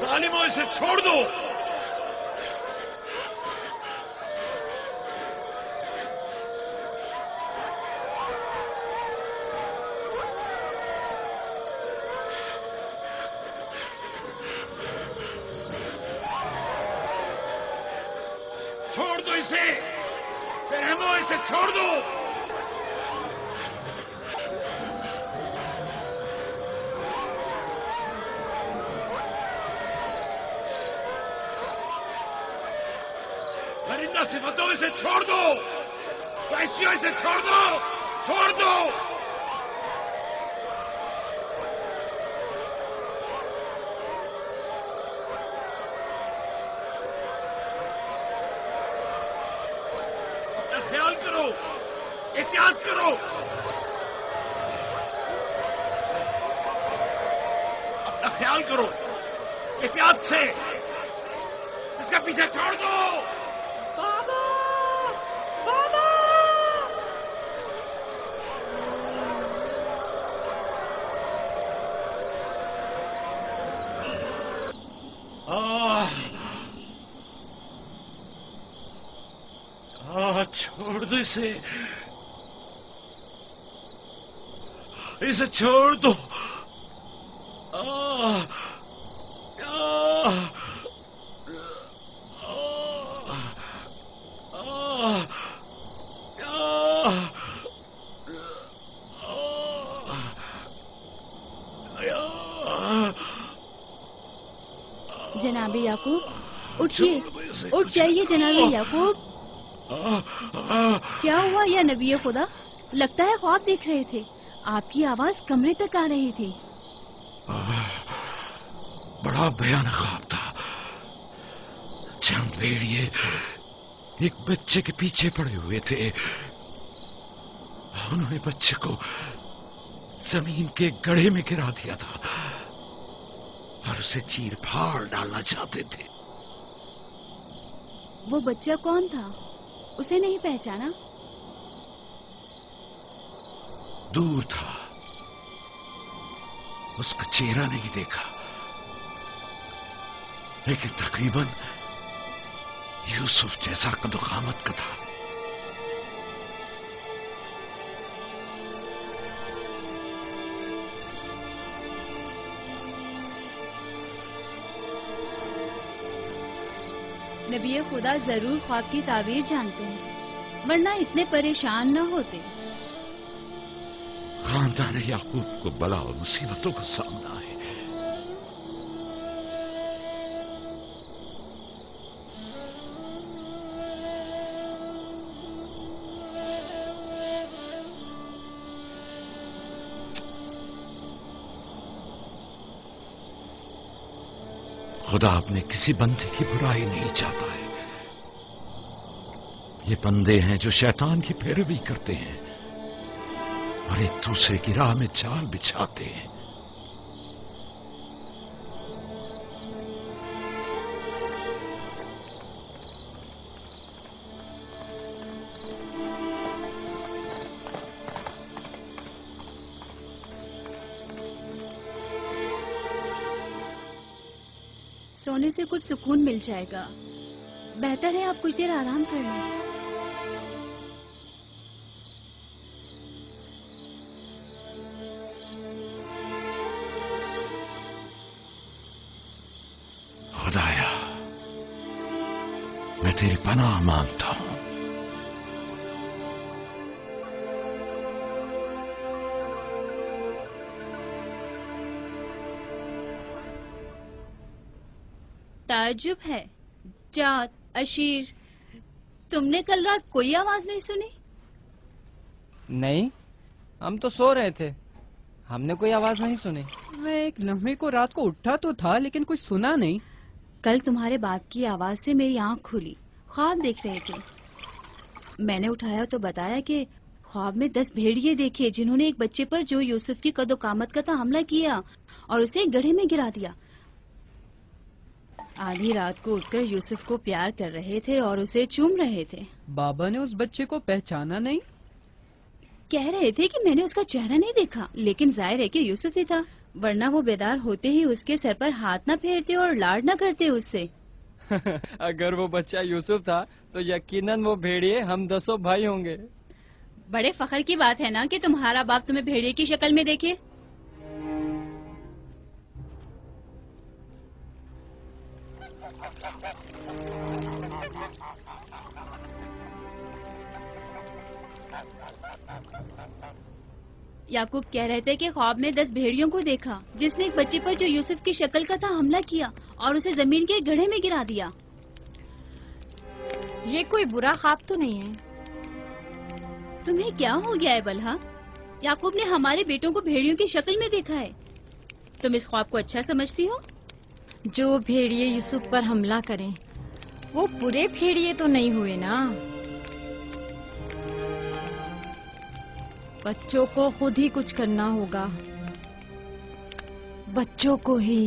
जालिमों, इसे छोड़ दो। छोड़ दो इसे, रहमो, इसे छोड़ दो। परिंदा सिफतों, इसे छोड़ दो। वैश्यों, इसे छोड़ दो, छोड़ दो। अपना ख्याल करो, एहतियात करो। अपना ख्याल करो, एहतियात से। इसका पीछे छोड़ दो। बाबा, बाबा। छोड़ दो इसे, इसे छोड़ दो। जनाबे याकूब, उठिए, उठ जाइए जनाबे याकूब। क्या हुआ या नबी खुदा? लगता है ख्वाब देख रहे थे। आपकी आवाज कमरे तक आ रही थी। बड़ा भयानक ख्वाब था। चंद भेड़िए एक बच्चे के पीछे पड़े हुए थे। उन्होंने बच्चे को जमीन के गड्ढे में गिरा दिया था और उसे चीर फाड़ डालना चाहते थे। वो बच्चा कौन था? उसे नहीं पहचाना? दूर था, उसका चेहरा नहीं देखा, लेकिन तकरीबन यूसुफ जैसा कदोकामत का था। नबी खुदा जरूर ख्वाब की ताबीर जानते हैं, वरना इतने परेशान न होते। खानदान याकूब को बला और मुसीबतों का सामना है। खुदा अपने किसी बंदे की बुराई नहीं चाहता है। ये बंदे हैं जो शैतान की पैरवी करते हैं और एक दूसरे की राह में जाल बिछाते हैं। सोने से कुछ सुकून मिल जाएगा। बेहतर है आप कुछ देर आराम कर लें। खुदाया, मैं तेरी पनाह मांगता हूं। ताज्जुब है, जात, अशीर, तुमने कल रात कोई आवाज नहीं सुनी? नहीं, हम तो सो रहे थे, हमने कोई आवाज नहीं सुनी। मैं एक लम्हे को रात को उठा तो था, लेकिन कुछ सुना नहीं। कल तुम्हारे बाप की आवाज से मेरी आंख खुली, ख्वाब देख रहे थे। मैंने उठाया तो बताया कि ख्वाब में 10 भेड़िए देखे जिन्होंने एक बच्चे पर जो यूसुफ की कदोकामत का था हमला किया और उसे गड्ढे में गिरा दिया। आधी रात को उठकर यूसुफ को प्यार कर रहे थे और उसे चूम रहे थे। बाबा ने उस बच्चे को पहचाना नहीं? कह रहे थे कि मैंने उसका चेहरा नहीं देखा, लेकिन जाहिर है कि यूसुफ ही था। ورنہ وہ بیدار ہوتے ہی اس کے سر پر ہاتھ نہ پھیرتے اور لاڈ نہ کرتے اس سے. اگر وہ بچہ یوسف تھا تو یقیناً وہ بھیڑیے ہم 10 بھائی ہوں گے. بڑے فخر کی بات ہے نا کہ تمہارا باپ تمہیں بھیڑیے کی شکل میں دیکھے. یعقوب کہہ رہے تھے کہ خواب میں 10 بھیڑیوں کو دیکھا جس نے ایک بچے پر جو یوسف کی شکل کا تھا حملہ کیا اور اسے زمین کے گڑھے میں گرا دیا. یہ کوئی برا خواب تو نہیں ہے؟ تمہیں کیا ہو گیا ہے بلہا؟ یعقوب نے ہمارے بیٹوں کو بھیڑیوں کی شکل میں دیکھا ہے. تم اس خواب کو اچھا سمجھتی ہو؟ جو بھیڑیے یوسف پر حملہ کریں وہ برے بھیڑیے تو نہیں ہوئے نا. بچوں کو خود ہی کچھ کرنا ہوگا، بچوں کو ہی.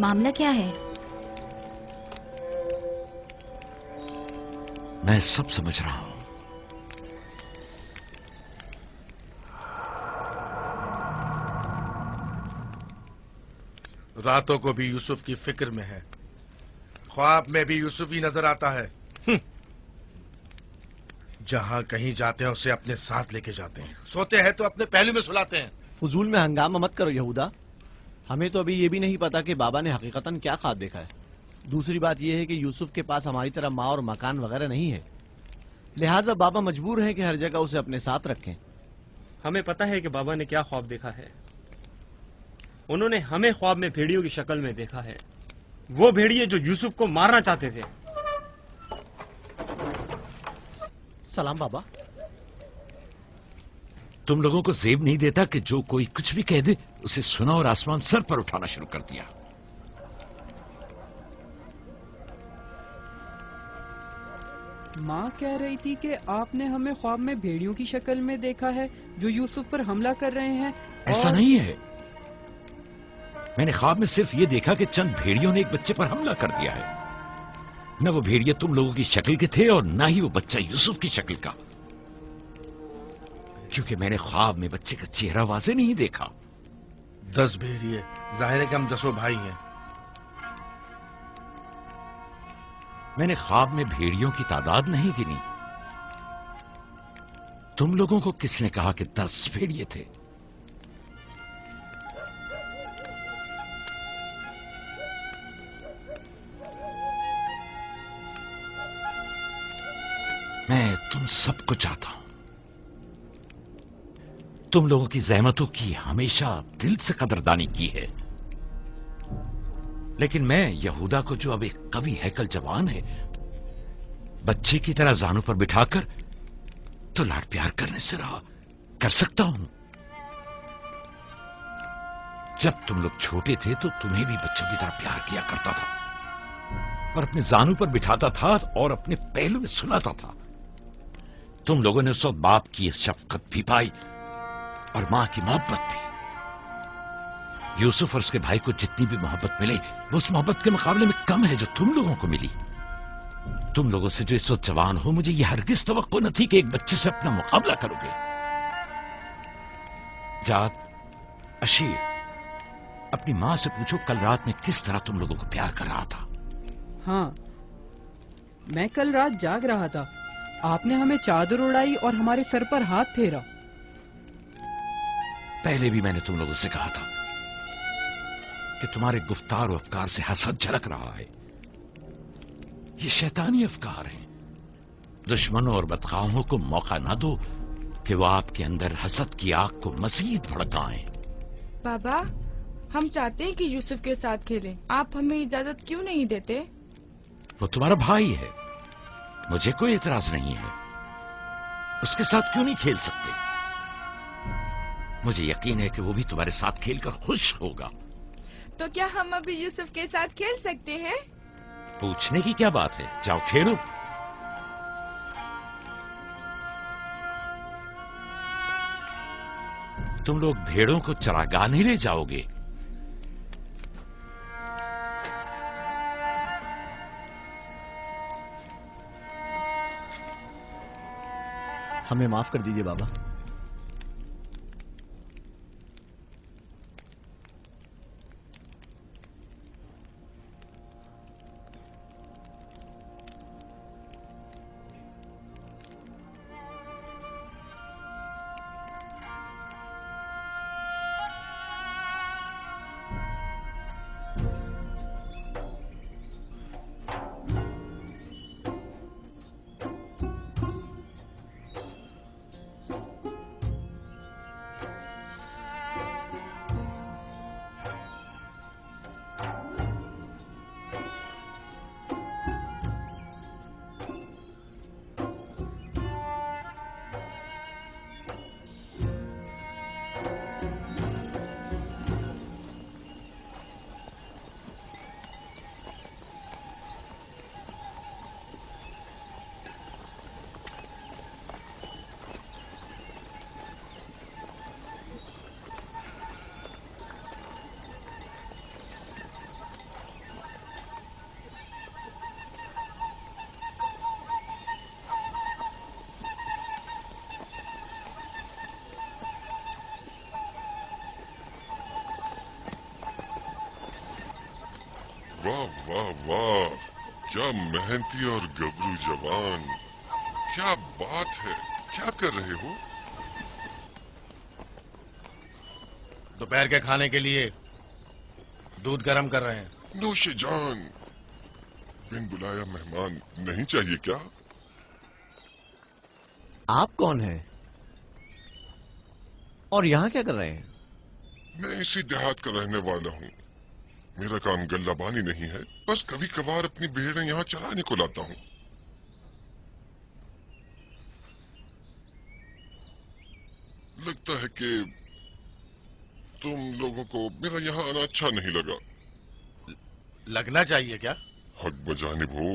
معاملہ کیا ہے؟ میں سب سمجھ رہا ہوں. راتوں کو بھی یوسف کی فکر میں ہے، خواب میں بھی یوسف ہی نظر آتا ہے. جہاں کہیں جاتے ہیں اسے اپنے ساتھ لے کے جاتے ہیں، سوتے ہیں تو اپنے پہلو میں سلاتے ہیں. فضول میں ہنگامہ مت کرو یہودا. ہمیں تو ابھی یہ بھی نہیں پتا کہ بابا نے حقیقتاً کیا خواب دیکھا ہے. دوسری بات یہ ہے کہ یوسف کے پاس ہماری طرح ماں اور مکان وغیرہ نہیں ہے، لہٰذا بابا مجبور ہیں کہ ہر جگہ اسے اپنے ساتھ رکھیں. ہمیں پتا ہے کہ بابا نے کیا خواب دیکھا ہے. انہوں نے ہمیں خواب میں بھیڑیوں کی شکل میں دیکھا ہے، وہ بھیڑیے جو یوسف کو مارنا چاہتے تھے. سلام بابا. تم لوگوں کو زیب نہیں دیتا کہ جو کوئی کچھ بھی کہہ دے اسے سنا اور آسمان سر پر اٹھانا شروع کر دیا. ماں کہہ رہی تھی کہ آپ نے ہمیں خواب میں بھیڑیوں کی شکل میں دیکھا ہے جو یوسف پر حملہ کر رہے ہیں. ایسا نہیں ہے. میں نے خواب میں صرف یہ دیکھا کہ چند بھیڑیوں نے ایک بچے پر حملہ کر دیا ہے. نہ وہ بھیڑیے تم لوگوں کی شکل کے تھے اور نہ ہی وہ بچہ یوسف کی شکل کا، کیونکہ میں نے خواب میں بچے کا چہرہ واضح نہیں دیکھا. 10 بھیڑیے، ظاہر ہے کہ ہم 10 بھائی ہیں. میں نے خواب میں بھیڑیوں کی تعداد نہیں گنی. تم لوگوں کو کس نے کہا کہ 10 بھیڑیے تھے؟ میں تم سب کو چاہتا ہوں. تم لوگوں کی زحمتوں کی ہمیشہ دل سے قدردانی کی ہے، لیکن میں یہودا کو جو اب ایک قوی ہیکل جوان ہے بچے کی طرح زانوں پر بٹھا کر تو لاڈ پیار کرنے سے رہا کر سکتا ہوں. جب تم لوگ چھوٹے تھے تو تمہیں بھی بچوں کی طرح پیار کیا کرتا تھا اور اپنے زانوں پر بٹھاتا تھا اور اپنے پہلو میں سلاتا تھا. تم لوگوں نے اس وقت باپ کی شفقت بھی پائی اور ماں کی محبت بھی. یوسف اور اس کے بھائی کو جتنی بھی محبت ملے وہ اس محبت کے مقابلے میں کم ہے جو تم لوگوں کو ملی. تم لوگوں سے جو اس وقت جوان ہو مجھے یہ ہرگز توقع نہ تھی کہ ایک بچے سے اپنا مقابلہ کرو گے. جاد، اشیر، اپنی ماں سے پوچھو کل رات میں کس طرح تم لوگوں کو پیار کر رہا تھا. हाँ, मैं कल रात जाग रहा था। आपने हमें चादर उड़ाई और हमारे सर पर हाथ फेरा। पहले भी मैंने तुम लोगों से कहा था कि तुम्हारे गुफ्तार और अफकार से हसद झलक रहा है। ये शैतानी अफकार हैं। दुश्मनों और बदखाहों को मौका ना दो कि वो आपके अंदर हसद की आग को मजीद भड़काएं। बाबा, हम चाहते हैं कि यूसुफ के साथ खेलें। आप हमें इजाजत क्यों नहीं देते? वो तुम्हारा भाई है, मुझे कोई एतराज नहीं है। उसके साथ क्यों नहीं खेल सकते? मुझे यकीन है कि वो भी तुम्हारे साथ खेलकर खुश होगा। तो क्या हम अभी यूसुफ के साथ खेल सकते हैं? पूछने की क्या बात है, जाओ खेलो। तुम लोग भेड़ों को चरागाह नहीं ले जाओगे? हमें माफ कर दीजिए बाबा। वाह वाह वाह, क्या मेहनती और गबरू जवान। क्या बात है, क्या कर रहे हो? दोपहर के खाने के लिए दूध गर्म कर रहे हैं। नौशे जान, बिन बुलाया मेहमान नहीं चाहिए क्या? आप कौन हैं? और यहां क्या कर रहे हैं? मैं इसी देहात का रहने वाला हूँ। मेरा काम गल्लाबानी नहीं है, बस कभी कभार अपनी भेड़ें यहाँ चराने को लाता हूँ। लगता है कि तुम लोगों को मेरा यहाँ आना अच्छा नहीं लगा। लगना चाहिए क्या? हक बजानिब हो,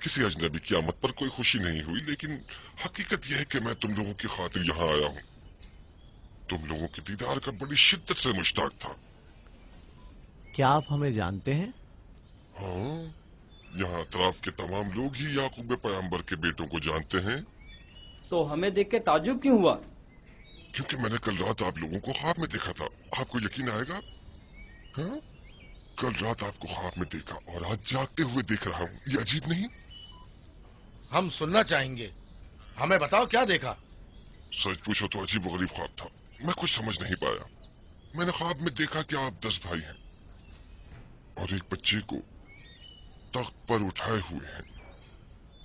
किसी अजनबी की आमद पर कोई खुशी नहीं हुई, लेकिन हकीकत यह है कि मैं तुम लोगों की खातिर यहाँ आया हूँ। तुम लोगों के दीदार का बड़ी शिद्दत से मुश्ताक था। क्या आप हमें जानते हैं? हाँ, यहाँ अतराफ के तमाम लोग ही याकूब पैगंबर के बेटों को जानते हैं। तो हमें देख के ताजुब क्यों हुआ? क्योंकि मैंने कल रात आप लोगों को ख्वाब में देखा था। आपको यकीन आएगा? हाँ? कल रात आपको ख्वाब में देखा और आज जागते हुए देख रहा हूँ। ये अजीब नहीं? हम सुनना चाहेंगे, हमें बताओ क्या देखा। सच पूछो तो अजीब गरीब ख्वाब था, मैं कुछ समझ नहीं पाया। मैंने ख्वाब में देखा कि आप 10 भाई हैं और एक बच्चे को तख्त पर उठाए हुए हैं,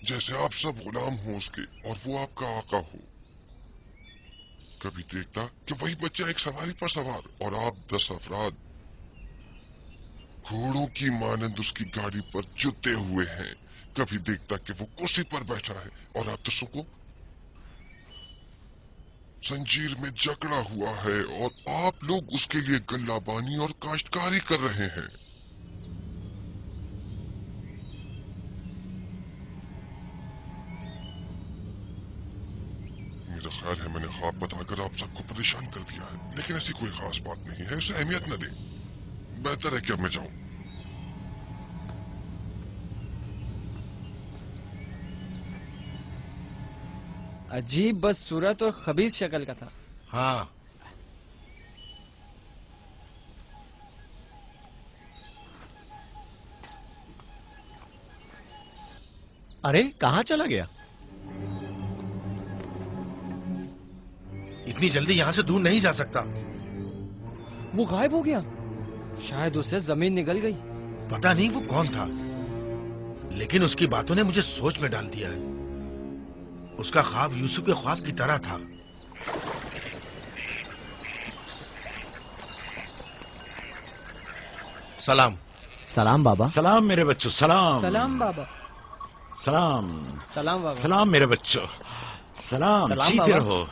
जैसे आप सब गुलाम हो उसके और वो आपका आका हो। कभी देखता कि वही बच्चा एक सवारी पर सवार और आप 10 अफराद घोड़ों की मानंद उसकी गाड़ी पर जुटे हुए हैं। कभी देखता कि वो कुर्सी पर बैठा है और आप 10 को जंजीर में जकड़ा हुआ है और आप लोग उसके लिए गल्लाबानी और काश्तकारी कर रहे हैं। मेरा ख्याल है मैंने ख्वाब बताकर आप सबको परेशान कर दिया है, लेकिन ऐसी कोई खास बात नहीं है, इसे अहमियत न दें। बेहतर है कि अब मैं जाऊं। अजीब बदसूरत और खबीज शक्ल का था। हाँ, अरे कहाँ चला गया? इतनी जल्दी यहाँ से दूर नहीं जा सकता। वो गायब हो गया। शायद उससे जमीन निकल गई। पता नहीं वो कौन था, लेकिन उसकी बातों ने मुझे सोच में डाल दिया है। उसका ख्वाब यूसुफ के ख्वाब की तरह था। सलाम। सलाम बाबा। सलाम मेरे बच्चों, सलाम। सलाम बाबा। सलाम। सलाम बाबा। सलाम मेरे बच्चों, सलाम। सलाम जीते बाबा। रहो।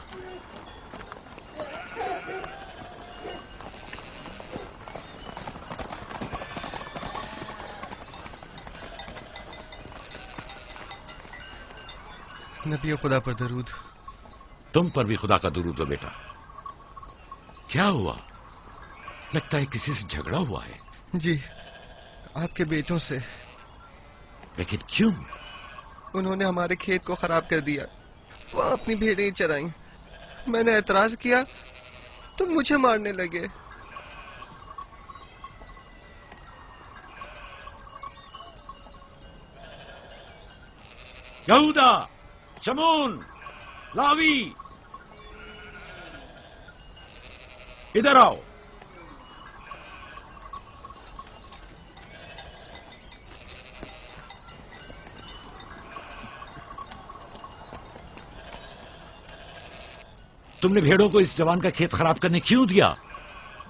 नबी खुदा पर दरूद। तुम पर भी खुदा का दुरूद हो बेटा। क्या हुआ? लगता है किसी से झगड़ा हुआ है। जी, आपके बेटों से। लेकिन क्यों? उन्होंने हमारे खेत को खराब कर दिया। वो अपनी भेड़ें चराई। मैंने एतराज किया तो मुझे मारने लगे। यहूदा, शमून, लावी, इधर आओ। तुमने भेड़ों को इस जवान का खेत खराब करने क्यों दिया?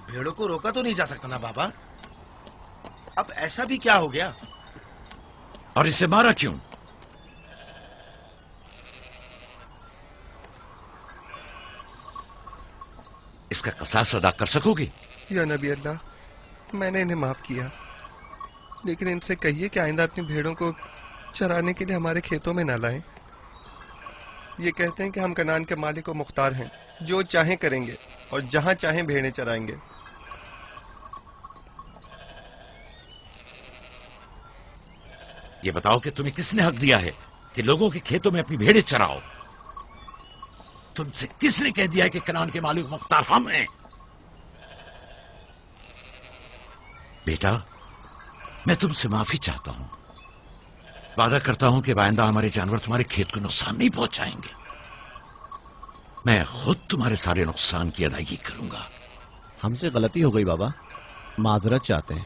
भेड़ों को रोका तो नहीं जा सकता ना बाबा। अब ऐसा भी क्या हो गया? और इसे मारा क्यों? इसका कसास अदा कर सकोगे? या नबी अल्लाह, मैंने इन्हें माफ किया, लेकिन इनसे कहिए कि आइंदा अपनी भेड़ों को चराने के लिए हमारे खेतों में न लाएं। ये कहते हैं कि हम कनान के मालिक व मुख्तार हैं, जो चाहें करेंगे और जहां चाहें भेड़ें चराएंगे। ये बताओ कि तुम्हें किसने हक दिया है कि लोगों के खेतों में अपनी भेड़ें चराओ? तुमसे किसने कह दिया है कि कनान के मालिक मुख्तार हम हैं? बेटा, मैं तुमसे माफी चाहता हूं। वादा करता हूं कि आइंदा हमारे जानवर तुम्हारे खेत को नुकसान नहीं पहुंचाएंगे। मैं खुद तुम्हारे सारे नुकसान की अदायगी करूंगा। हमसे गलती हो गई बाबा, माजरत चाहते हैं।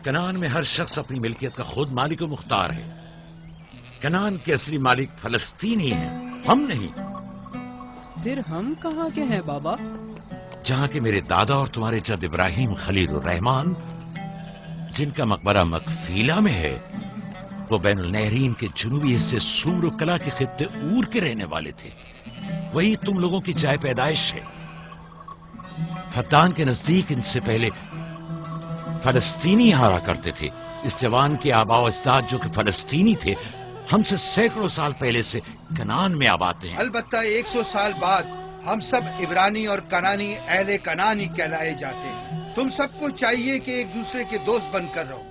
कनान में हर शख्स अपनी मिल्कियत का खुद मालिक व मुख्तार है। कनान के असली मालिक फलस्तीनी हैं, हम नहीं। फिर हम कहाँ के हैं बाबा? जहां के मेरे दादा और तुम्हारे जद इब्राहिम खलीलुर रहमान, जिनका मकबरा मकफीला में है, वो बैनुल नहरीन के जुनूबी हिस्से सूर और कला के खित्ते ऊर के रहने वाले थे। वही तुम लोगों की जाय पैदाइश है। फद्दान के नजदीक इनसे पहले फलस्तीनी हारा करते थे। इस जवान के आबाओ अजदाद जो कि फलस्तीनी थे, हमसे सैकड़ों साल पहले से कनान में आबाद हैं। अलबत्ता 100 साल बाद हम सब इब्रानी और कनानी अहले कनानी कहलाए जाते हैं। तुम सबको चाहिए कि एक दूसरे के दोस्त बनकर रहो।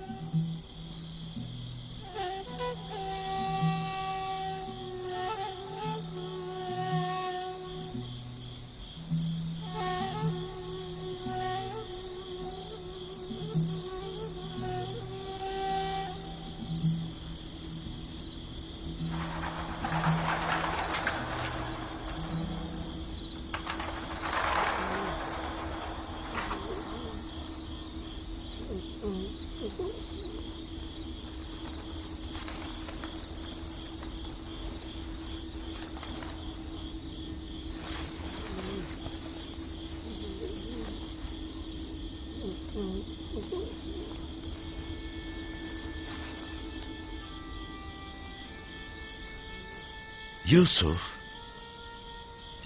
यूसुफ,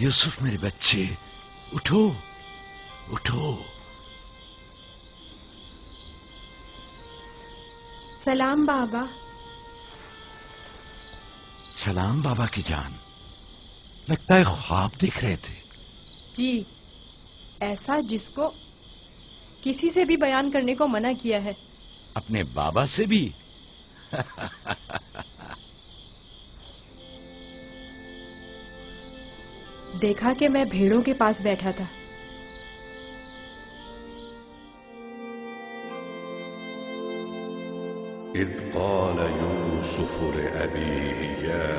यूसुफ मेरे बच्चे, उठो, उठो। सलाम बाबा। सलाम बाबा की जान। लगता है ख्वाब देख रहे थे। जी, ऐसा जिसको किसी से भी बयान करने को मना किया है। अपने बाबा से भी? देखा कि मैं भेड़ों के पास बैठा था। إذ قال يوسف لأبيه يا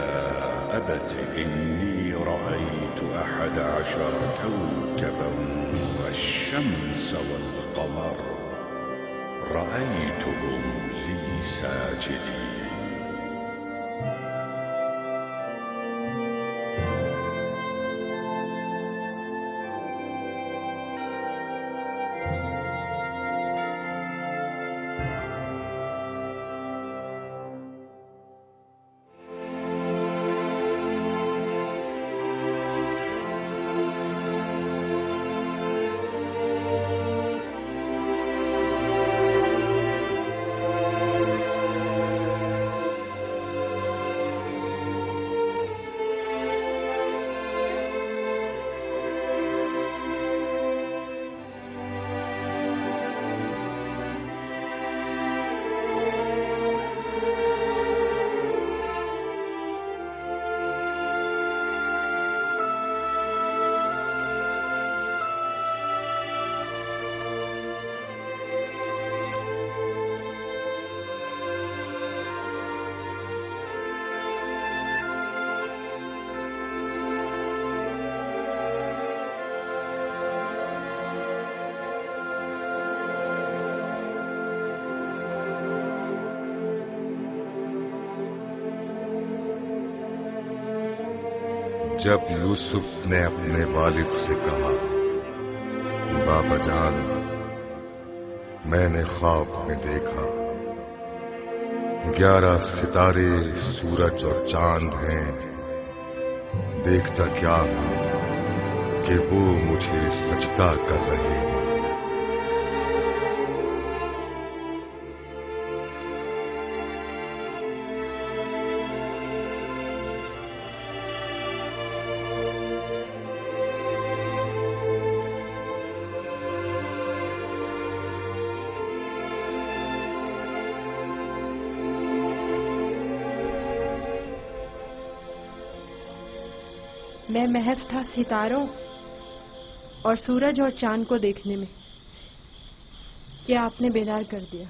أبت إني رأيت 11 كوكبا والشمس والقمر رأيتهم لي ساجدين. جب یوسف نے اپنے والد سے کہا بابا جان میں نے خواب میں دیکھا 11 ستارے سورج اور چاند ہیں، دیکھتا کیا ہوں کہ وہ مجھے سجدہ کر رہے ہیں۔ میں محض تھا ستاروں اور سورج اور چاند کو دیکھنے میں کہ آپ نے بیدار کر دیا۔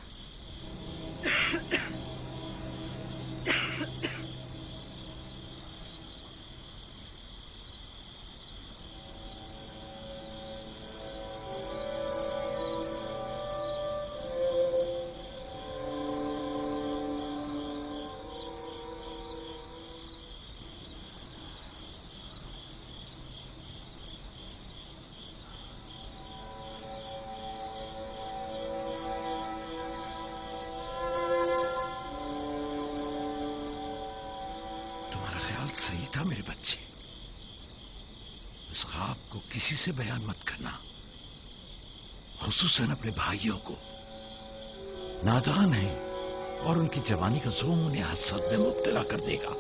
صحیح تھا میرے بچے، اس خواب کو کسی سے بیان مت کرنا، خصوصاً اپنے بھائیوں کو۔ نادان ہیں اور ان کی جوانی کا زوم انہیں حسد میں مبتلا کر دے گا۔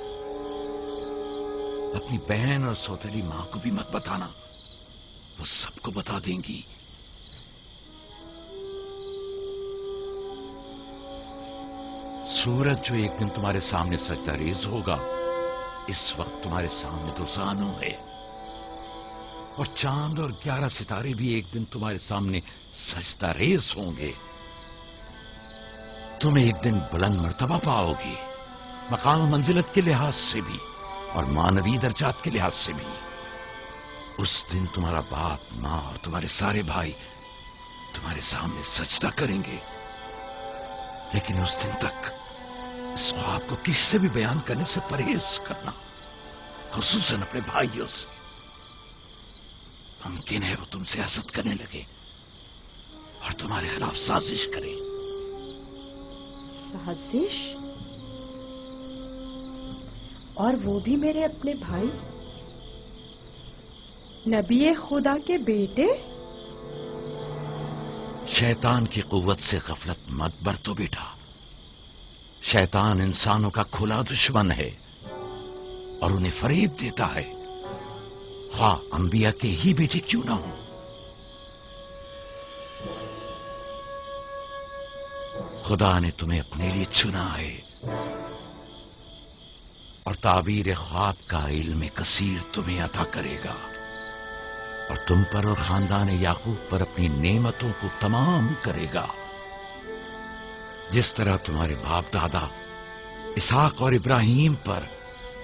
اپنی بہن اور سوتیلی ماں کو بھی مت بتانا، وہ سب کو بتا دیں گی۔ سورج جو ایک دن تمہارے سامنے سجدہ ریز ہوگا، اس وقت تمہارے سامنے تو زانو ہے، اور چاند اور 11 ستارے بھی ایک دن تمہارے سامنے سجدہ ریز ہوں گے۔ تم ایک دن بلند مرتبہ پاؤ گے، مقام و منزلت کے لحاظ سے بھی اور مانوی درجات کے لحاظ سے بھی۔ اس دن تمہارا باپ، ماں اور تمہارے سارے بھائی تمہارے سامنے سجدہ کریں گے، لیکن اس دن تک اس خواب کو کسی سے بھی بیان کرنے سے پرہیز کرنا، خصوصاً اپنے بھائیوں سے۔ ممکن ہے وہ تم سے حسد کرنے لگے اور تمہارے خلاف سازش کرے۔ سازش؟ اور وہ بھی میرے اپنے بھائی، نبی خدا کے بیٹے؟ شیطان کی قوت سے غفلت مت برتو بیٹا۔ شیطان انسانوں کا کھلا دشمن ہے اور انہیں فریب دیتا ہے، خواہ انبیاء کے ہی بیٹے کیوں نہ ہوں۔ خدا نے تمہیں اپنے لیے چنا ہے اور تعبیر خواب کا علم کثیر تمہیں عطا کرے گا، اور تم پر اور خاندان یعقوب پر اپنی نعمتوں کو تمام کرے گا۔ जिस तरह तुम्हारे बाप दादा इसहाक और इब्राहिम पर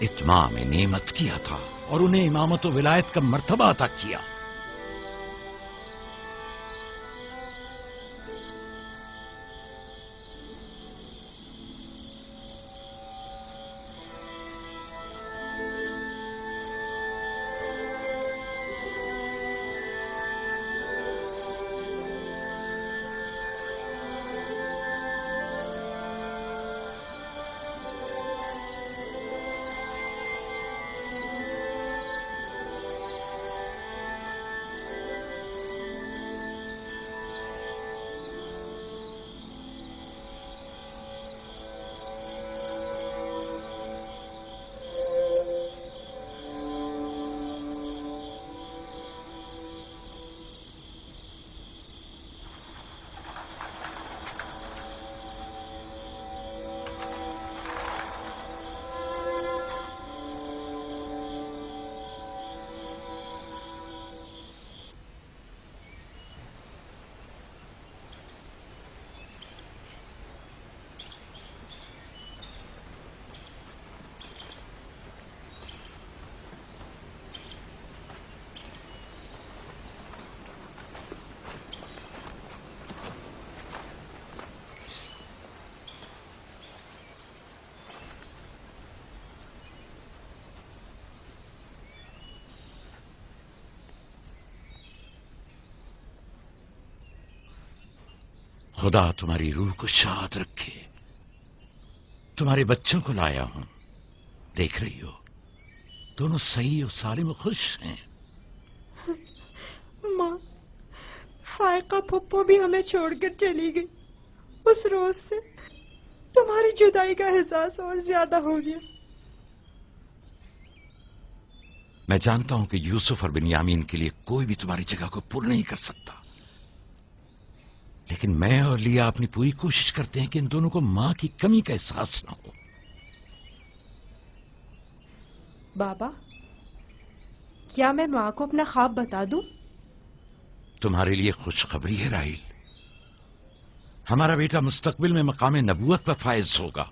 इत्माम नेमत किया था और उन्हें इमामत व विलायत का मर्तबा अता किया। खुदा तुम्हारी रूह को शाद रखे। तुम्हारे बच्चों को लाया हूं, देख रही हो दोनों सही और सालिम और खुश हैं। माँ, फायका पप्पो भी हमें छोड़कर चली गई। उस रोज से तुम्हारी जुदाई का एहसास और ज्यादा हो गया। मैं जानता हूं कि यूसुफ और बिन्यामीन के लिए कोई भी तुम्हारी जगह को पूर्ण नहीं कर सकता, लेकिन मैं और लिया अपनी पूरी कोशिश करते हैं कि इन दोनों को मां की कमी का एहसास न हो। बाबा, क्या मैं माँ को अपना ख्वाब बता दूं? तुम्हारे लिए खुशखबरी है राहिल, हमारा बेटा मुस्तकबिल में मकाम नबूवत पर फायज होगा।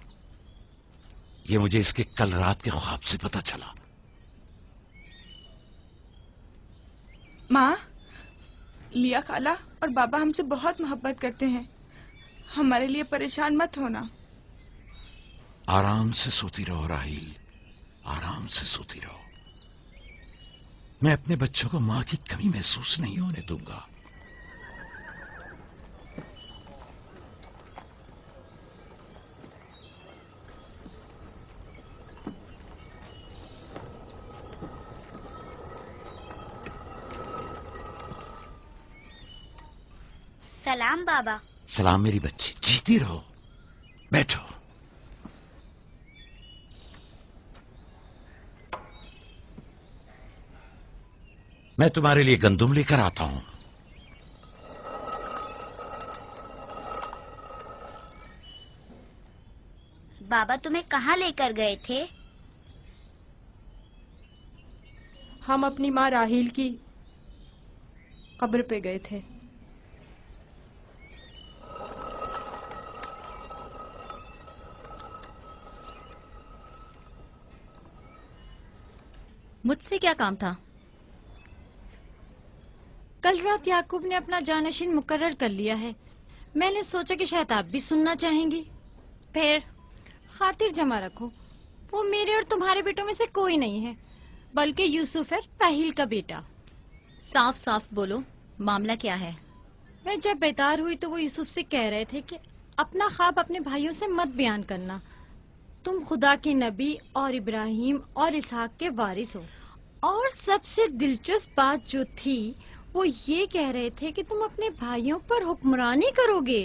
ये मुझे इसके कल रात के ख्वाब से पता चला। माँ, लिया खाला और बाबा हमसे बहुत मोहब्बत करते हैं, हमारे लिए परेशान मत होना। आराम से सोती रहो राहिल, आराम से सोती रहो। मैं अपने बच्चों को मां की कमी महसूस नहीं होने दूंगा। सलाम बाबा। सलाम मेरी बच्ची, जीती रहो, बैठो। मैं तुम्हारे लिए गंदुम लेकर आता हूं। बाबा तुम्हें कहाँ लेकर गए थे? हम अपनी माँ राहील की कब्र पे गए थे। मुझसे क्या काम था? कल रात याकूब ने अपना जानशीन मुकर्रर कर लिया है। मैंने सोचा कि शायद आप भी सुनना चाहेंगी। फिर खातिर जमा रखो, वो मेरे और तुम्हारे बेटों में से कोई नहीं है, बल्कि यूसुफ है, राहील का बेटा। साफ साफ बोलो, मामला क्या है? मैं जब बेदार हुई तो वो यूसुफ से कह रहे थे कि अपना ख्वाब अपने भाइयों से मत बयान करना। तुम खुदा के नबी और इब्राहिम और इसहाक के वारिस हो। और सबसे दिलचस्प बात जो थी वो ये कह रहे थे कि तुम अपने भाइयों पर हुक्मरानी करोगे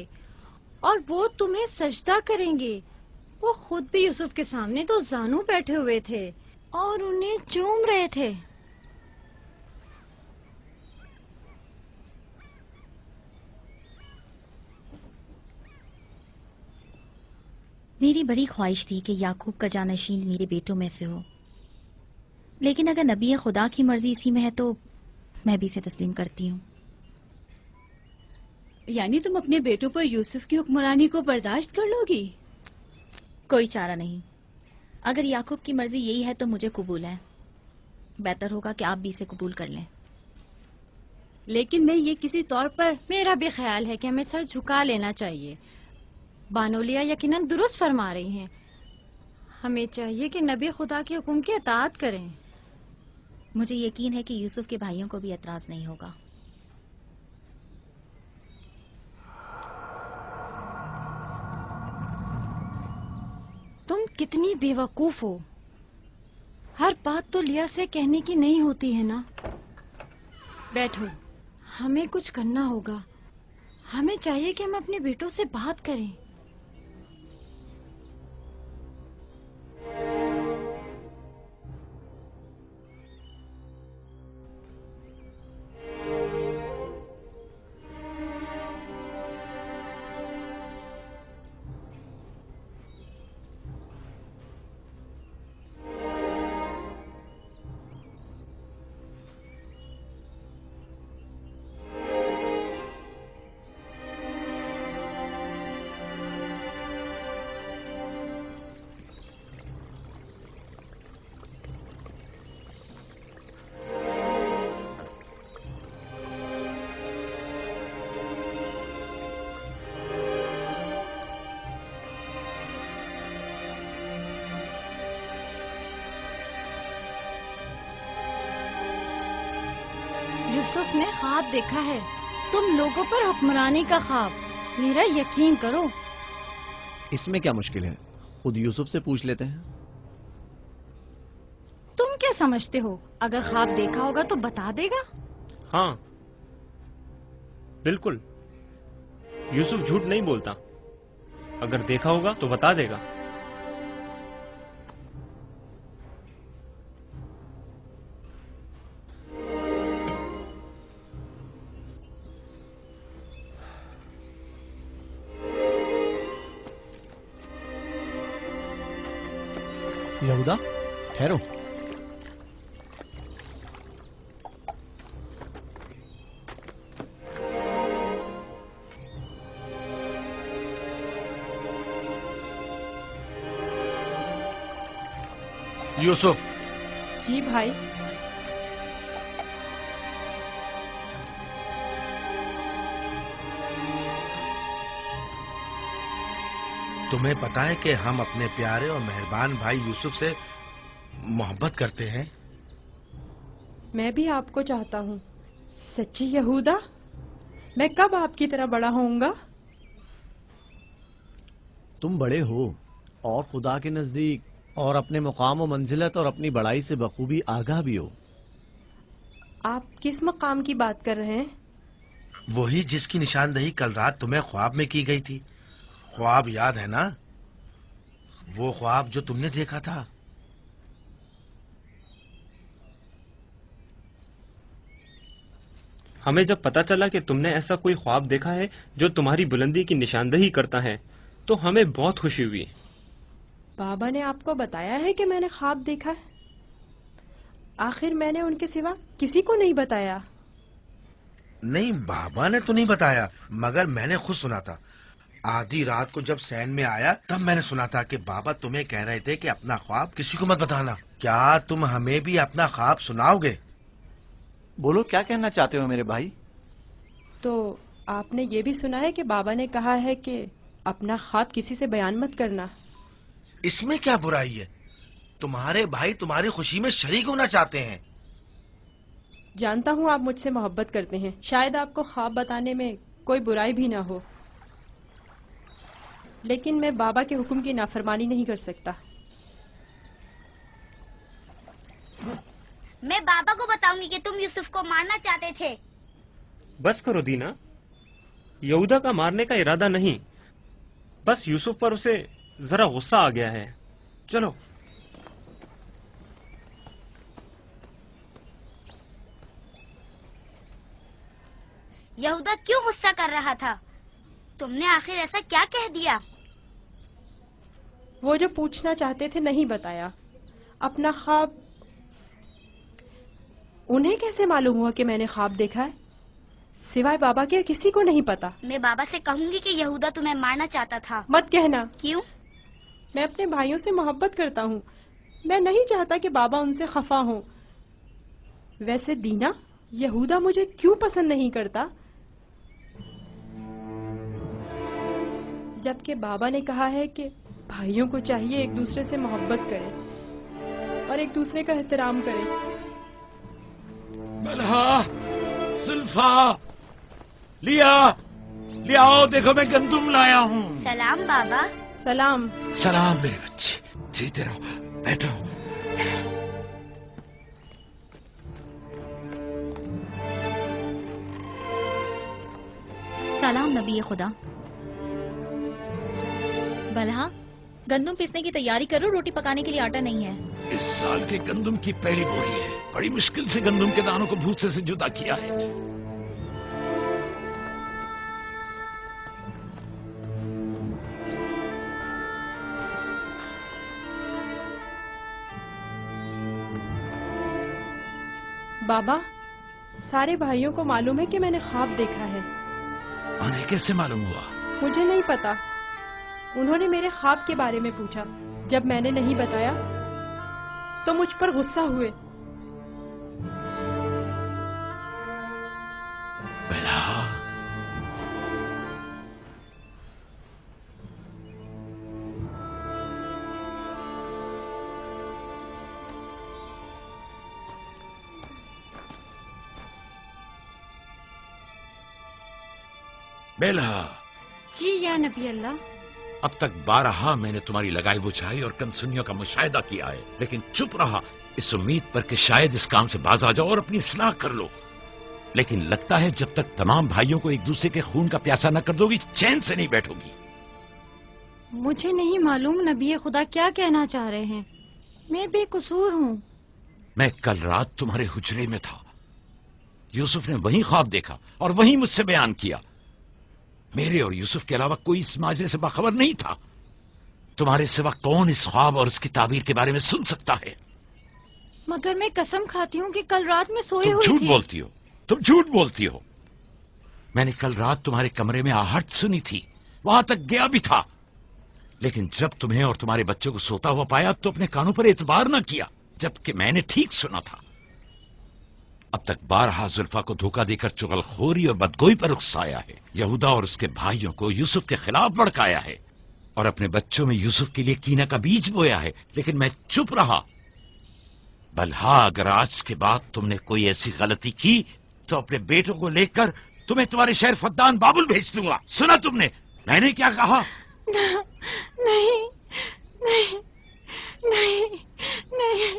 और वो तुम्हें सजदा करेंगे। वो खुद भी यूसुफ के सामने तो जानू बैठे हुए थे और उन्हें चूम रहे थे। मेरी बड़ी ख्वाहिश थी कि याकूब का जानशीन मेरे बेटों में से हो, लेकिन अगर नबी खुदा की मर्जी इसी में है तो मैं भी इसे तस्लीम करती हूँ। یعنی تم اپنے بیٹوں پر یوسف کی حکمرانی کو برداشت کر لو گی؟ کوئی چارہ نہیں. اگر یعقوب کی مرضی یہی ہے تو مجھے قبول ہے. بہتر ہوگا کہ آپ بھی اسے قبول کر لیں. لیکن میں یہ کسی طور پر... میرا بھی خیال ہے کہ ہمیں سر جھکا لینا چاہیے. بانولیا یقیناً درست فرما رہی ہیں. ہمیں چاہیے کہ نبی خدا کے حکم کی اطاعت کریں. مجھے یقین ہے کہ یوسف کے بھائیوں کو بھی اعتراض نہیں ہوگا. تم کتنی بے وقوف ہو. ہر بات تو لیا سے کہنے کی نہیں ہوتی ہے نا. بیٹھو، ہمیں کچھ کرنا ہوگا. ہمیں چاہیے کہ ہم اپنے بیٹوں سے بات کریں. یوسف نے خواب دیکھا ہے، تم لوگوں پر حکمرانی کا خواب. میرا یقین کرو. اس میں کیا مشکل ہے؟ خود یوسف سے پوچھ لیتے ہیں. تم کیا سمجھتے ہو؟ اگر خواب دیکھا ہوگا تو بتا دے گا. ہاں بالکل، یوسف جھوٹ نہیں بولتا. اگر دیکھا ہوگا تو بتا دے گا. یہودا ٹھہرو. یوسف. جی بھائی. تمہیں پتا ہے کہ ہم اپنے پیارے اور مہربان بھائی یوسف سے محبت کرتے ہیں. میں بھی آپ کو چاہتا ہوں. سچی یہودا، میں کب آپ کی طرح بڑا ہوں گا؟ تم بڑے ہو اور خدا کے نزدیک اور اپنے مقام و منزلت اور اپنی بڑائی سے بخوبی آگاہ بھی ہو. آپ کس مقام کی بات کر رہے ہیں؟ وہی جس کی نشاندہی کل رات تمہیں خواب میں کی گئی تھی. خواب یاد ہے نا؟ وہ خواب جو تم نے دیکھا تھا. ہمیں جب پتا چلا کہ تم نے ایسا کوئی خواب دیکھا ہے جو تمہاری بلندی کی نشاندہی کرتا ہے تو ہمیں بہت خوشی ہوئی. بابا نے آپ کو بتایا ہے کہ میں نے خواب دیکھا ہے؟ آخر میں نے ان کے سوا کسی کو نہیں بتایا. نہیں، بابا نے تو نہیں بتایا، مگر میں نے خود سنا تھا. آدھی رات کو جب سین میں آیا تب میں نے سنا تھا کہ بابا تمہیں کہہ رہے تھے کہ اپنا خواب کسی کو مت بتانا. کیا تم ہمیں بھی اپنا خواب سناؤ گے؟ بولو، کیا کہنا چاہتے ہو میرے بھائی؟ تو آپ نے یہ بھی سنا ہے کہ بابا نے کہا ہے کہ اپنا خواب کسی سے بیان مت کرنا. اس میں کیا برائی ہے؟ تمہارے بھائی تمہاری خوشی میں شریک ہونا چاہتے ہیں. جانتا ہوں آپ مجھ سے محبت کرتے ہیں، شاید آپ کو خواب بتانے میں کوئی برائی بھی نہ ہو، لیکن میں بابا کے حکم کی نافرمانی نہیں کر سکتا. میں بابا کو بتاؤں گی کہ تم یوسف کو مارنا چاہتے تھے. بس کرو دینا، یہودا کا مارنے کا ارادہ نہیں، بس یوسف پر اسے ذرا غصہ آ گیا ہے. چلو. یہودا کیوں غصہ کر رہا تھا؟ تم نے آخر ایسا کیا کہہ دیا؟ وہ جو پوچھنا چاہتے تھے نہیں بتایا. اپنا خواب انہیں کیسے معلوم ہوا کہ میں نے خواب دیکھا ہے؟ सिवाय बाबा के किसी को नहीं पता। मैं बाबा से कहूंगी कि यहूदा तुम्हें मारना चाहता था। मत कहना। क्यों? मैं अपने भाइयों से मोहब्बत करता हूँ। मैं नहीं चाहता कि बाबा उनसे खफा हों। वैसे दीना, यहूदा मुझे क्यों पसंद नहीं करता? जबकि बाबा ने कहा है कि भाइयों को चाहिए एक दूसरे से मोहब्बत करें और एक दूसरे का एहतराम करें। बलहा, जुल्फा, लिया आओ, देखो मैं गंदुम लाया हूँ। सलाम बाबा। सलाम। सलाम मेरे बच्चे, जीते रहो, बैठो। सलाम नबी खुदा। बलहा, गंदम पीसने की तैयारी करो, रोटी पकाने के लिए आटा नहीं है। इस साल के गंदम की पहली बोरी है। बड़ी मुश्किल से गंदम के दानों को भूसे से जुदा किया है। बाबा, सारे भाइयों को मालूम है कि मैंने ख्वाब देखा है। उन्हें कैसे मालूम हुआ? मुझे नहीं पता। उन्होंने मेरे ख्वाब के बारे में पूछा। जब मैंने नहीं बताया तो मुझ पर गुस्सा हुए। बेलहा। जी या नबी अल्लाह। अब तक 12 मैंने तुम्हारी लगाई बुझाई और कनसुनियों का मुशाहिदा किया है, लेकिन चुप रहा इस उम्मीद पर कि शायद इस काम से बाज आ जाओ और अपनी इस्लाह कर लो। लेकिन लगता है जब तक तमाम भाइयों को एक दूसरे के खून का प्यासा न कर दोगी, चैन से नहीं बैठोगी। मुझे नहीं मालूम नबी खुदा क्या कहना चाह रहे हैं। मैं बेकसूर हूँ। मैं कल रात तुम्हारे हुजरे में था। यूसुफ ने वही ख्वाब देखा और वही मुझसे बयान किया। मेरे और यूसुफ के अलावा कोई इस माजरे से बाखबर नहीं था। तुम्हारे सिवा कौन इस ख्वाब और उसकी ताबीर के बारे में सुन सकता है? मगर मैं कसम खाती हूँ कि कल रात में सोई हुई झूठ थी। बोलती हो, तुम झूठ बोलती हो। मैंने कल रात तुम्हारे कमरे में आहट सुनी थी, वहां तक गया भी था, लेकिन जब तुम्हें और तुम्हारे बच्चों को सोता हुआ पाया तो अपने कानों पर एतबार न किया, जबकि मैंने ठीक सुना था। अब तक 12 जुल्फा को धोखा देकर चुगलखोरी और बदगोई पर उकसाया है। यहूदा और उसके भाइयों को यूसुफ के खिलाफ भड़काया है और अपने बच्चों में यूसुफ के लिए कीना का बीज बोया है, लेकिन मैं चुप रहा। बलहा, अगर आज के बाद तुमने कोई ऐसी गलती की तो अपने बेटों को लेकर तुम्हें तुम्हारे शहर फद्दान बाबुल भेज दूंगा। सुना तुमने मैंने क्या कहा? नहीं नहीं नहीं नहीं।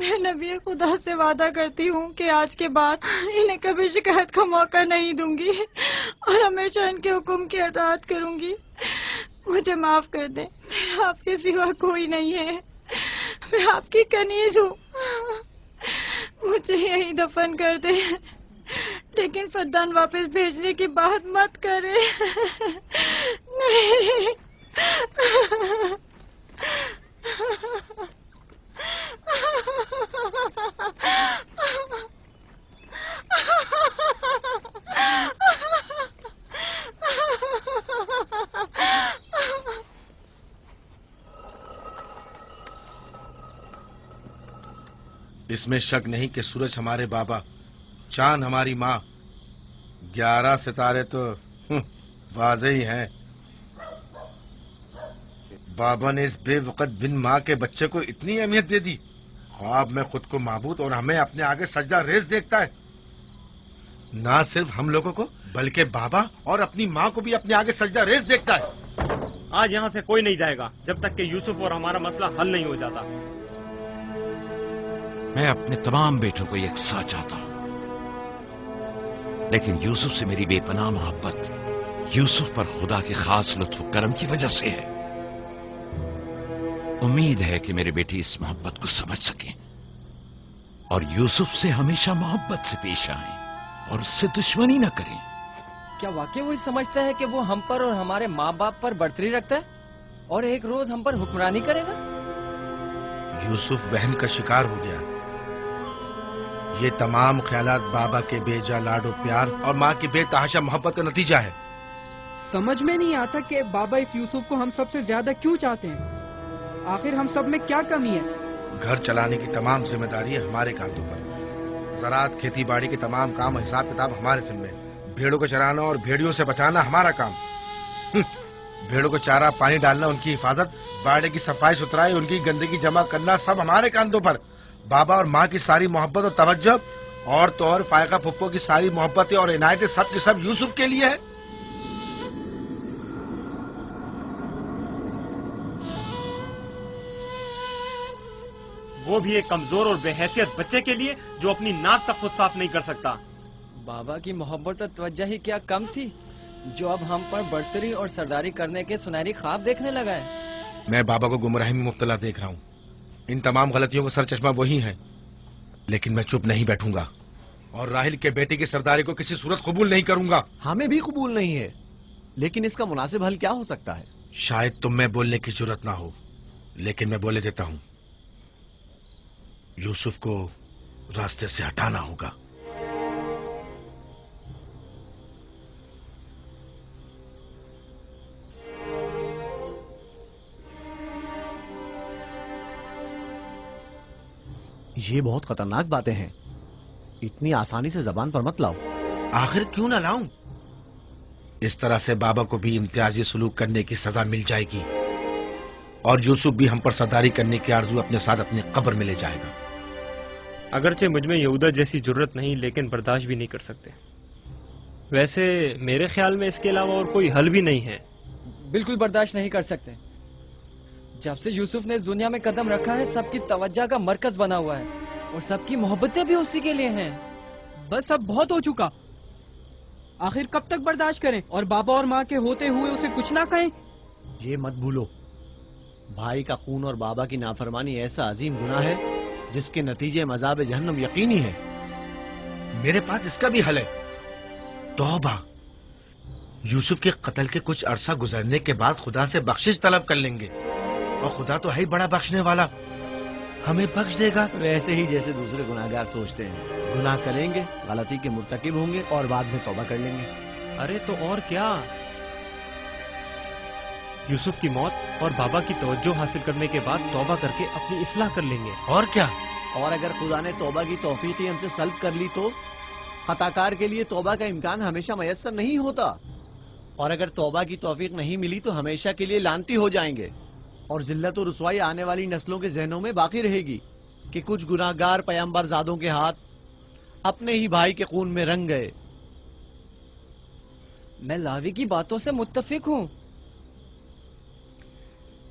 मैं नबी खुदा से वादा करती हूँ कि आज के बाद इन्हें कभी शिकायत का मौका नहीं दूंगी और हमेशा इनके हुक्म की अताअत करूंगी। मुझे माफ कर दें, मैं आपके सिवा कोई नहीं है। मैं आपकी कनीज हूँ। मुझे यही दफन कर दे, लेकिन फद्दान वापस भेजने की बात मत करे। नहीं। इसमें शक नहीं कि सूरज हमारे बाबा, चांद हमारी माँ, 11 सितारे तो वाज़े ही हैं। बाबा ने इस बेवकत बिन माँ के बच्चे को इतनी अहमियत दे दी। ख्वाब में खुद को माबूद और हमें अपने आगे सजदा रेज़ देखता है। ना सिर्फ हम लोगों को बल्कि बाबा और अपनी माँ को भी अपने आगे सजदा रेज़ देखता है। आज यहाँ से कोई नहीं जाएगा जब तक कि यूसुफ और हमारा मसला हल नहीं हो जाता। मैं अपने तमाम बेटों को यकसा चाहता हूं, लेकिन यूसुफ से मेरी बेपनाह मोहब्बत यूसुफ पर खुदा के खास लुत्फ करम की वजह से है। उम्मीद है कि मेरे बेटे इस मोहब्बत को समझ सकें और यूसुफ से हमेशा मोहब्बत से पेश आएं और उससे दुश्मनी न करें। क्या वाकई वही समझता है कि वो हम पर और हमारे माँ बाप पर बर्तरी रखता है और एक रोज हम पर हुक्मरानी करेगा? यूसुफ वहम का शिकार हो गया। یہ تمام خیالات بابا کے بے جا لاڈ و پیار اور ماں کی بے تحاشا محبت کا نتیجہ ہے۔ سمجھ میں نہیں آتا کہ بابا اس یوسف کو ہم سب سے زیادہ کیوں چاہتے ہیں؟ آخر ہم سب میں کیا کمی ہے؟ گھر چلانے کی تمام ذمہ داری ہمارے کاندھوں پر، زراعت کھیتی باڑی کے تمام کام حساب کتاب ہمارے ذمہ، بھیڑوں کو چرانا اور بھیڑیوں سے بچانا ہمارا کام، بھیڑوں کو چارہ پانی ڈالنا، ان کی حفاظت، باڑے کی صفائی ستھرائی، ان کی گندگی جمع کرنا سب ہمارے کاندھوں پر۔ بابا اور ماں کی ساری محبت اور توجہ اور تو اور فائقہ پھپھو کی ساری محبتیں اور عنایتیں سب کے سب یوسف کے لیے ہے۔ وہ بھی ایک کمزور اور بے حیثیت بچے کے لیے جو اپنی ناک تک خود صاف نہیں کر سکتا۔ بابا کی محبت اور توجہ ہی کیا کم تھی جو اب ہم پر برتری اور سرداری کرنے کے سنہری خواب دیکھنے لگا ہے۔ میں بابا کو گمراہی میں مبتلا دیکھ رہا ہوں، ان تمام غلطیوں کا سرچشمہ وہی ہے، لیکن میں چپ نہیں بیٹھوں گا اور راہیل کے بیٹے کی سرداری کو کسی صورت قبول نہیں کروں گا۔ ہمیں بھی قبول نہیں ہے، لیکن اس کا مناسب حل کیا ہو سکتا ہے؟ شاید تم میں بولنے کی جرت نہ ہو، لیکن میں بولے دیتا ہوں، یوسف کو راستے سے ہٹانا ہوگا۔ یہ بہت خطرناک باتیں ہیں، اتنی آسانی سے زبان پر مت لاؤ۔ آخر کیوں نہ لاؤں؟ اس طرح سے بابا کو بھی امتیازی سلوک کرنے کی سزا مل جائے گی اور یوسف بھی ہم پر سرداری کرنے کی آرزو اپنے ساتھ اپنی قبر میں لے جائے گا۔ اگرچہ مجھ میں یہودا جیسی جرت نہیں، لیکن برداشت بھی نہیں کر سکتے۔ ویسے میرے خیال میں اس کے علاوہ اور کوئی حل بھی نہیں ہے۔ بالکل برداشت نہیں کر سکتے۔ جب سے یوسف نے اس دنیا میں قدم رکھا ہے سب کی توجہ کا مرکز بنا ہوا ہے اور سب کی محبتیں بھی اسی کے لیے ہیں۔ بس اب بہت ہو چکا، آخر کب تک برداشت کریں اور بابا اور ماں کے ہوتے ہوئے اسے کچھ نہ کہیں؟ یہ مت بھولو، بھائی کا خون اور بابا کی نافرمانی ایسا عظیم گناہ ہے جس کے نتیجے مذاب جہنم یقینی ہے۔ میرے پاس اس کا بھی حل ہے، توبہ۔ یوسف کے قتل کے کچھ عرصہ گزرنے کے بعد خدا سے بخشش طلب کر لیں گے اور خدا تو ہے ہی بڑا بخشنے والا، ہمیں بخش دے گا۔ ویسے ہی جیسے دوسرے گناہگار سوچتے ہیں، گناہ کریں گے، غلطی کے مرتکب ہوں گے اور بعد میں توبہ کر لیں گے۔ ارے تو اور کیا، یوسف کی موت اور بابا کی توجہ حاصل کرنے کے بعد توبہ کر کے اپنی اصلاح کر لیں گے۔ اور کیا، اور اگر خدا نے توبہ کی توفیق ہی ہم سے سلب کر لی تو خطا کار کے لیے توبہ کا امکان ہمیشہ میسر نہیں ہوتا، اور اگر توبہ کی توفیق نہیں ملی تو ہمیشہ کے لیے لعنتی ہو جائیں گے اور ذلت و رسوائی آنے والی نسلوں کے ذہنوں میں باقی رہے گی کہ کچھ گناہگار پیغمبر زادوں کے ہاتھ اپنے ہی بھائی کے خون میں رنگ گئے۔ میں لاوی کی باتوں سے متفق ہوں،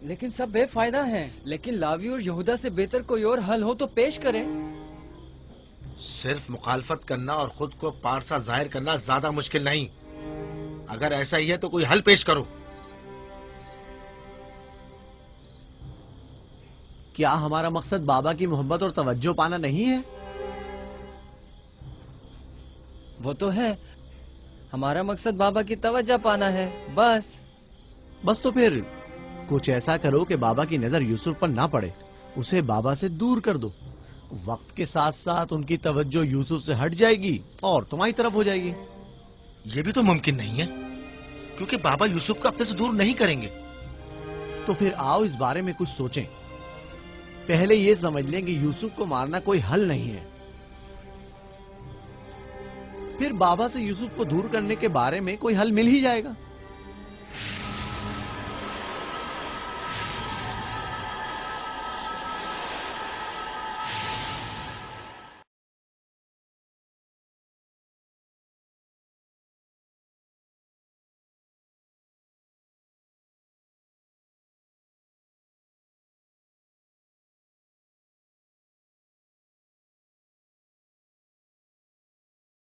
لیکن سب بے فائدہ ہیں۔ لیکن لاوی اور یہودا سے بہتر کوئی اور حل ہو تو پیش کریں۔ صرف مخالفت کرنا اور خود کو پارسا ظاہر کرنا زیادہ مشکل نہیں، اگر ایسا ہی ہے تو کوئی حل پیش کرو۔ کیا ہمارا مقصد بابا کی محبت اور توجہ پانا نہیں ہے؟ وہ تو ہے، ہمارا مقصد بابا کی توجہ پانا ہے، بس تو پھر کچھ ایسا کرو کہ بابا کی نظر یوسف پر نہ پڑے، اسے بابا سے دور کر دو۔ وقت کے ساتھ ساتھ ان کی توجہ یوسف سے ہٹ جائے گی اور تمہاری طرف ہو جائے گی۔ یہ بھی تو ممکن نہیں ہے، کیونکہ بابا یوسف کو اپنے سے دور نہیں کریں گے۔ تو پھر آؤ اس بارے میں کچھ سوچیں۔ پہلے یہ سمجھ لیں کہ یوسف کو مارنا کوئی حل نہیں ہے، پھر بابا سے یوسف کو دور کرنے کے بارے میں کوئی حل مل ہی جائے گا۔